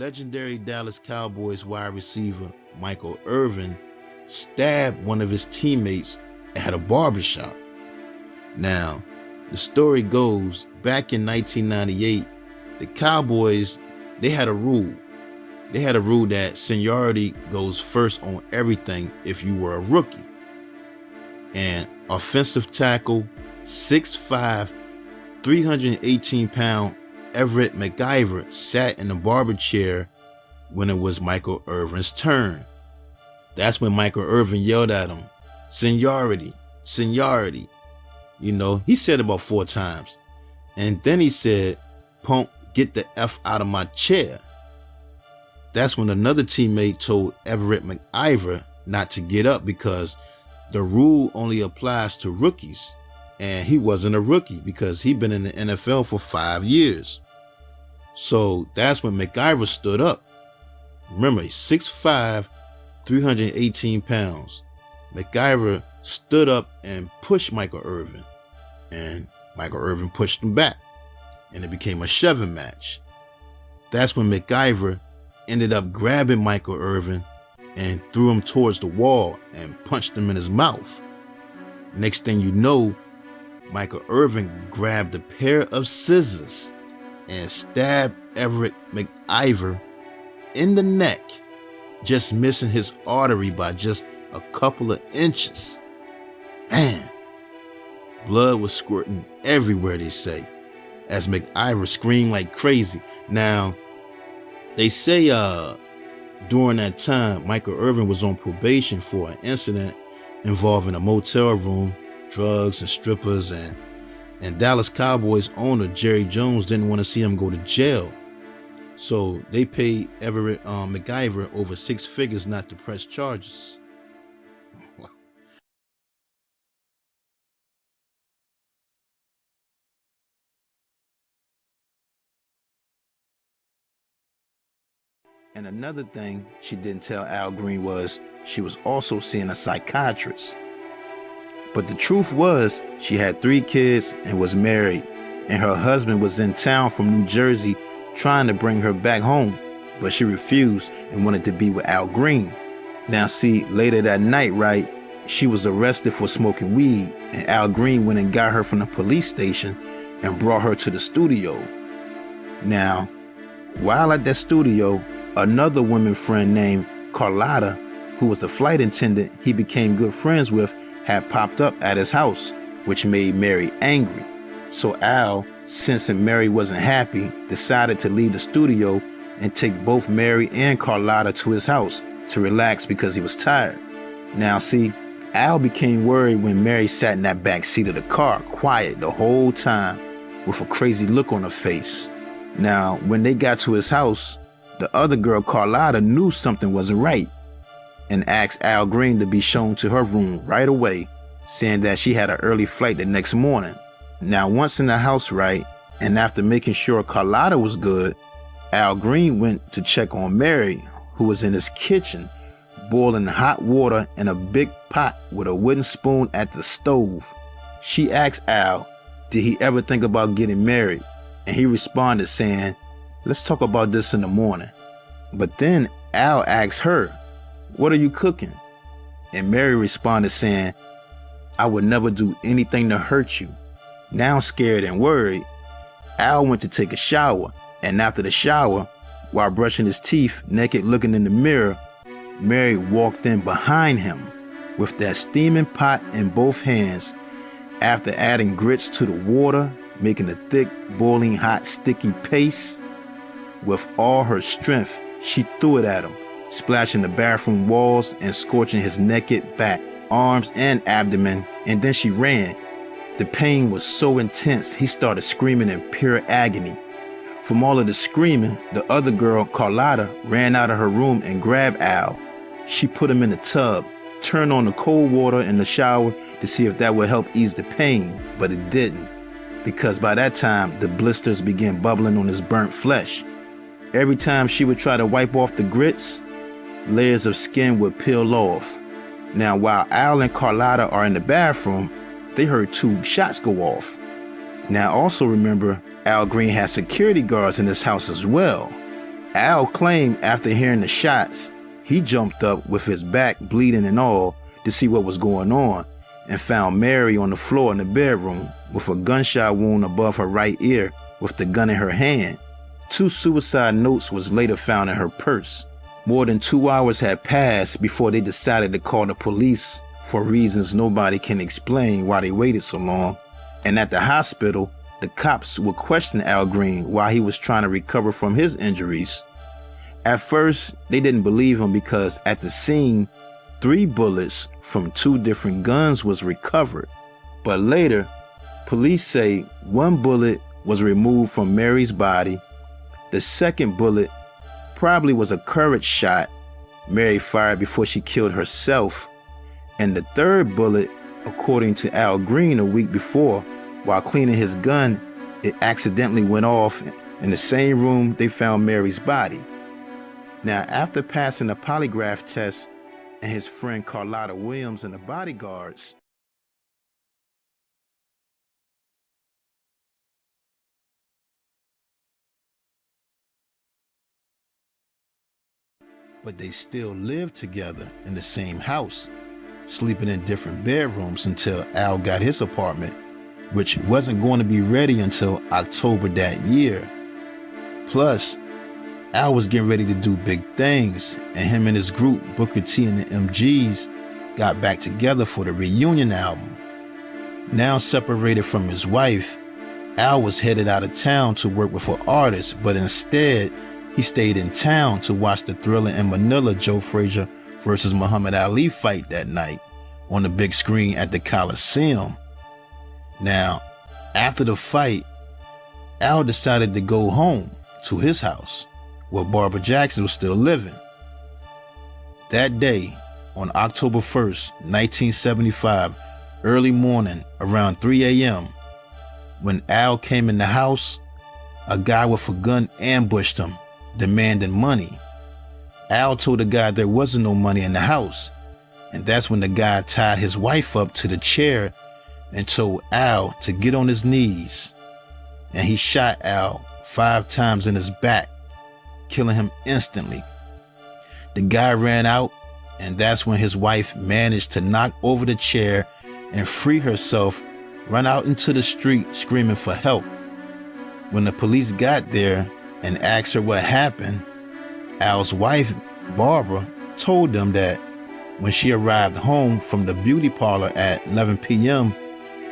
legendary Dallas Cowboys wide receiver Michael Irvin stabbed one of his teammates at a barbershop. Now, the story goes, back in 1998, the Cowboys, they had a rule. They had a rule that seniority goes first on everything if you were a rookie. And offensive tackle, 6'5", 318-pound Everett McIver sat in the barber chair when it was Michael Irvin's turn. That's when Michael Irvin yelled at him, "Seniority, seniority." You know, he said it about 4 times. And then he said, "Punk, get the F out of my chair." That's when another teammate told Everett McIver not to get up because the rule only applies to rookies. And he wasn't a rookie because he'd been in the NFL for 5 years. So that's when McIver stood up. Remember, he's 6'5", 318 pounds. McIver stood up and pushed Michael Irvin. And Michael Irvin pushed him back. And it became a shoving match. That's when McIver ended up grabbing Michael Irvin and threw him towards the wall and punched him in his mouth. Next thing you know, Michael Irvin grabbed a pair of scissors and stabbed Everett McIver in the neck, just missing his artery by just a couple of inches. Man, blood was squirting everywhere, they say, as McIver screamed like crazy. Now, they say during that time, Michael Irvin was on probation for an incident involving a motel room, drugs and strippers, and Dallas Cowboys owner Jerry Jones didn't want to see him go to jail. So they paid Everett McIver over 6 figures not to press charges. And another thing she didn't tell Al Green was she was also seeing a psychiatrist. But the truth was she had 3 kids and was married, and her husband was in town from New Jersey trying to bring her back home, but she refused and wanted to be with Al Green. Now see, later that night, right, she was arrested for smoking weed, and Al Green went and got her from the police station and brought her to the studio. Now, while at that studio, another woman friend named Carlotta, who was the flight attendant he became good friends with, had popped up at his house, which made Mary angry. So Al, sensing Mary wasn't happy, decided to leave the studio and take both Mary and Carlotta to his house to relax because he was tired. Now see, Al became worried when Mary sat in that back seat of the car, quiet the whole time, with a crazy look on her face. Now, when they got to his house, the other girl, Carlotta, knew something wasn't right and asked Al Green to be shown to her room right away, saying that she had an early flight the next morning. Now, once in the house, right, and after making sure Carlotta was good, Al Green went to check on Mary, who was in his kitchen, boiling hot water in a big pot with a wooden spoon at the stove. She asked Al, did he ever think about getting married? And he responded saying, "Let's talk about this in the morning." But then Al asked her, "What are you cooking?" And Mary responded saying, "I would never do anything to hurt you." Now scared and worried, Al went to take a shower, and after the shower, while brushing his teeth, naked looking in the mirror, Mary walked in behind him with that steaming pot in both hands. After adding grits to the water, making a thick, boiling hot, sticky paste, with all her strength, she threw it at him, splashing the bathroom walls and scorching his naked back, arms, and abdomen, and then she ran. The pain was so intense, he started screaming in pure agony. From all of the screaming, the other girl, Carlotta, ran out of her room and grabbed Al. She put him in the tub, turned on the cold water in the shower to see if that would help ease the pain, but it didn't, because by that time, the blisters began bubbling on his burnt flesh. Every time she would try to wipe off the grits, layers of skin would peel off. Now, while Al and Carlotta are in the bathroom, they heard 2 shots go off. Now, also remember, Al Green had security guards in his house as well. Al claimed after hearing the shots, he jumped up with his back bleeding and all to see what was going on and found Mary on the floor in the bedroom with a gunshot wound above her right ear with the gun in her hand. 2 suicide notes was later found in her purse. More than 2 hours had passed before they decided to call the police for reasons nobody can explain why they waited so long. And at the hospital, the cops would question Al Green while he was trying to recover from his injuries. At first, they didn't believe him because at the scene, 3 bullets from 2 different guns was recovered. But later, police say 1 bullet was removed from Mary's body. The second bullet probably was a courage shot Mary fired before she killed herself. And the third bullet, according to Al Green a week before, while cleaning his gun, it accidentally went off in the same room they found Mary's body. Now, after passing a polygraph test and his friend Carlotta Williams and the bodyguards, but they still lived together in the same house, sleeping in different bedrooms until Al got his apartment, which wasn't going to be ready until October that year. Plus, Al was getting ready to do big things, and him and his group, Booker T and the MGs, got back together for the reunion album. Now separated from his wife, Al was headed out of town to work with an artist, but instead, he stayed in town to watch the Thriller in Manila Joe Frazier versus Muhammad Ali fight that night on the big screen at the Coliseum. Now, after the fight, Al decided to go home to his house where Barbara Jackson was still living. That day, on October 1st, 1975, early morning around 3 a.m., when Al came in the house, a guy with a gun ambushed him, demanding money. Al told the guy there wasn't no money in the house, and that's when the guy tied his wife up to the chair and told Al to get on his knees. And he shot Al 5 times in his back, killing him instantly. The guy ran out, and that's when his wife managed to knock over the chair and free herself, run out into the street screaming for help. When the police got there and asked her what happened, Al's wife, Barbara, told them that when she arrived home from the beauty parlor at 11 p.m.,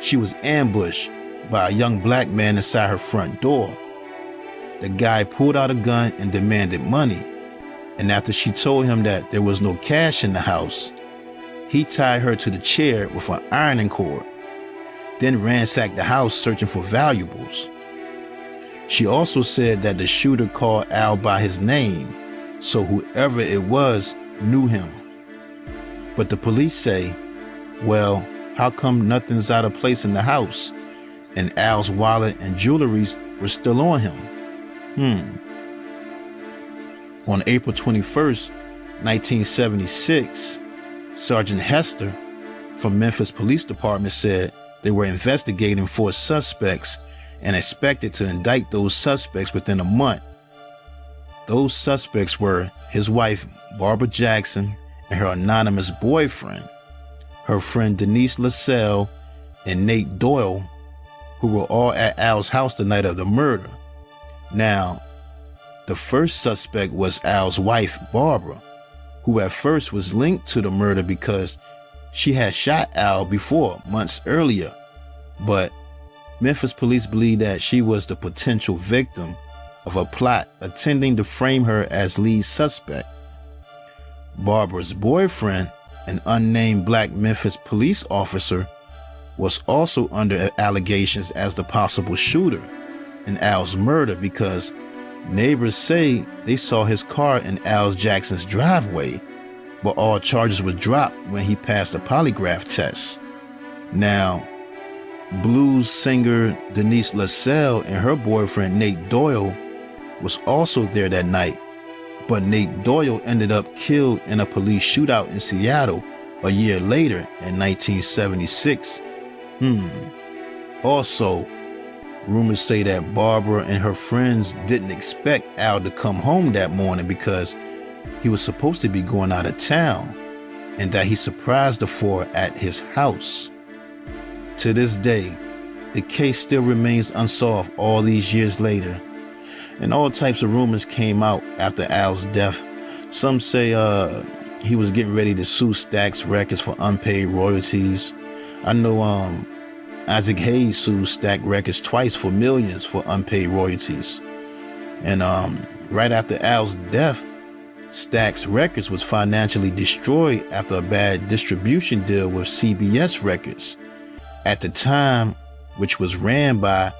she was ambushed by a young black man inside her front door. The guy pulled out a gun and demanded money, and after she told him that there was no cash in the house, he tied her to the chair with an ironing cord, then ransacked the house searching for valuables. She also said that the shooter called Al by his name, so whoever it was knew him. But the police say, well, how come nothing's out of place in the house? And Al's wallet and jewelry were still on him. On April 21st, 1976, Sergeant Hester from Memphis Police Department said they were investigating 4 suspects and expected to indict those suspects within a month. Those suspects were his wife, Barbara Jackson, and her anonymous boyfriend, her friend Denise LaSalle, and Nate Doyle, who were all at Al's house the night of the murder. Now, the first suspect was Al's wife, Barbara, who at first was linked to the murder because she had shot Al before, months earlier. But Memphis police believe that she was the potential victim of a plot intending to frame her as lead suspect. Barbara's boyfriend, an unnamed black Memphis police officer, was also under allegations as the possible shooter in Al's murder because neighbors say they saw his car in Al Jackson's driveway, but all charges were dropped when he passed a polygraph test. Now, blues singer Denise LaSalle and her boyfriend Nate Doyle was also there that night, but Nate Doyle ended up killed in a police shootout in Seattle a year later in 1976. Also, Rumors say that Barbara and her friends didn't expect Al to come home that morning because he was supposed to be going out of town, and that he surprised the four at his house. To this day, the case still remains unsolved all these years later, and all types of rumors came out after Al's death. Some say he was getting ready to sue Stax Records for unpaid royalties. I know Isaac Hayes sued Stax Records twice for millions for unpaid royalties. And right after Al's death, Stax Records was financially destroyed after a bad distribution deal with CBS Records at the time, which was ran by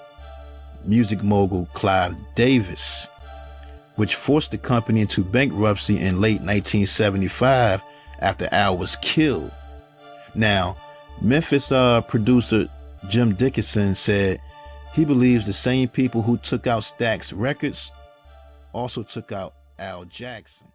music mogul Clive Davis, which forced the company into bankruptcy in late 1975 after Al was killed. Now, Memphis producer Jim Dickinson said he believes the same people who took out Stax Records also took out Al Jackson.